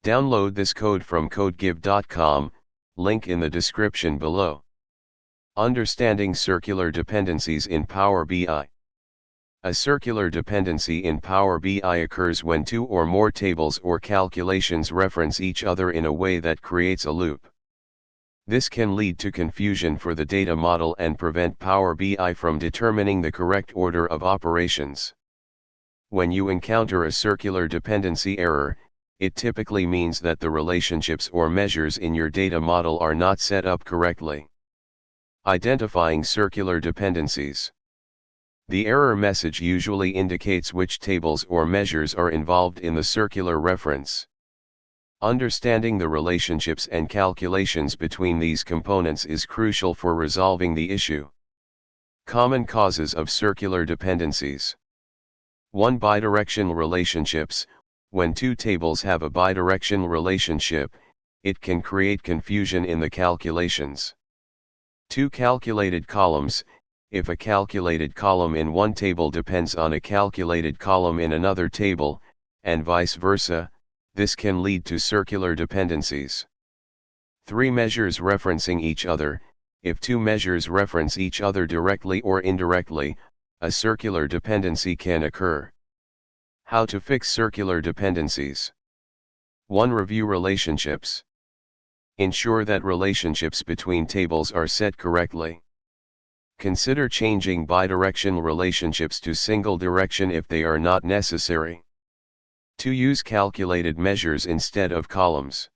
Download this code from codegive.com, link in the description below. Understanding circular dependencies in Power BI. A circular dependency in Power BI occurs when two or more tables or calculations reference each other in a way that creates a loop. This can lead to confusion for the data model and prevent Power BI from determining the correct order of operations. When you encounter a circular dependency error, it typically means that the relationships or measures in your data model are not set up correctly. Identifying circular dependencies. The error message usually indicates which tables or measures are involved in the circular reference. Understanding the relationships and calculations between these components is crucial for resolving the issue. Common causes of circular dependencies. 1. Bidirectional relationships. When two tables have a bidirectional relationship, it can create confusion in the calculations. 2. Calculated columns. If a calculated column in one table depends on a calculated column in another table, and vice versa, this can lead to circular dependencies. 3. Measures referencing each other. If two measures reference each other directly or indirectly, a circular dependency can occur. How to fix circular dependencies. 1. Review relationships. Ensure that relationships between tables are set correctly. Consider changing bidirectional relationships to single direction if they are not necessary. 2. Use calculated measures instead of columns.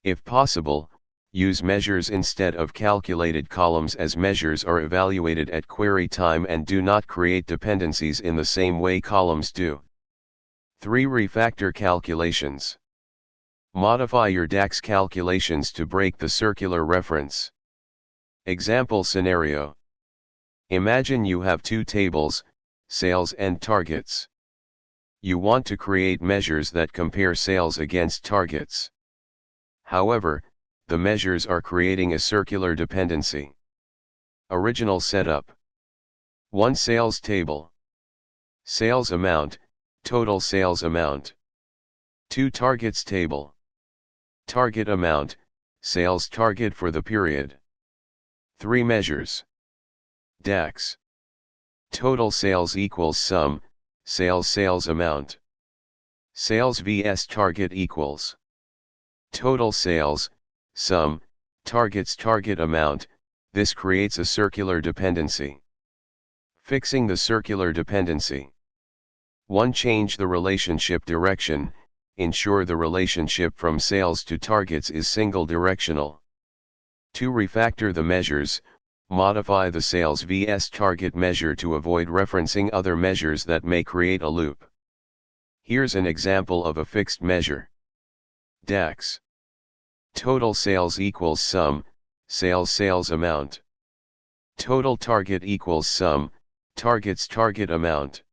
If possible, use measures instead of calculated columns, as measures are evaluated at query time and do not create dependencies in the same way columns do. 3. Refactor calculations. Modify your DAX calculations to break the circular reference. Example scenario. Imagine you have two tables, sales and targets. You want to create measures that compare sales against targets. However, the measures are creating a circular dependency. Original setup. 1. Sales table. Sales amount, total sales amount. 2. Targets table. Target amount, sales target for the period. 3. Measures. DAX. Total sales equals sum, sales amount. Sales vs target equals total sales, sum, target amount. This creates a circular dependency. Fixing the circular dependency. 1. Change the relationship direction. Ensure the relationship from sales to targets is single directional. 2. Refactor the measures. Modify the sales vs target measure to avoid referencing other measures that may create a loop. Here's an example of a fixed measure. DAX. Total sales equals sum, sales amount. Total target equals sum, target amount.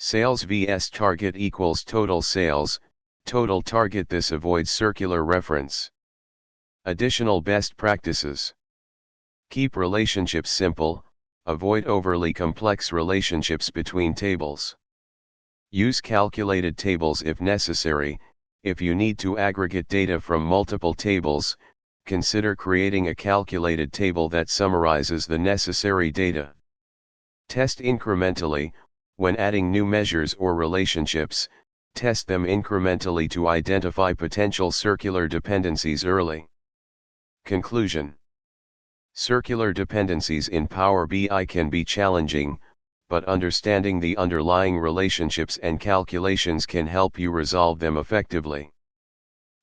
Sales vs target equals total sales, total target. This avoids circular reference. Additional best practices. Keep relationships simple, avoid overly complex relationships between tables. Use calculated tables if necessary. If you need to aggregate data from multiple tables, consider creating a calculated table that summarizes the necessary data. Test incrementally. When adding new measures or relationships, test them incrementally to identify potential circular dependencies early. Conclusion. Circular dependencies in Power BI can be challenging, but understanding the underlying relationships and calculations can help you resolve them effectively.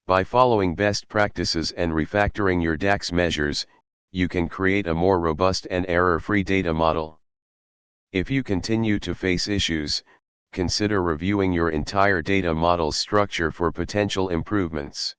By following best practices and refactoring your DAX measures, you can create a more robust and error-free data model. If you continue to face issues, consider reviewing your entire data model structure for potential improvements.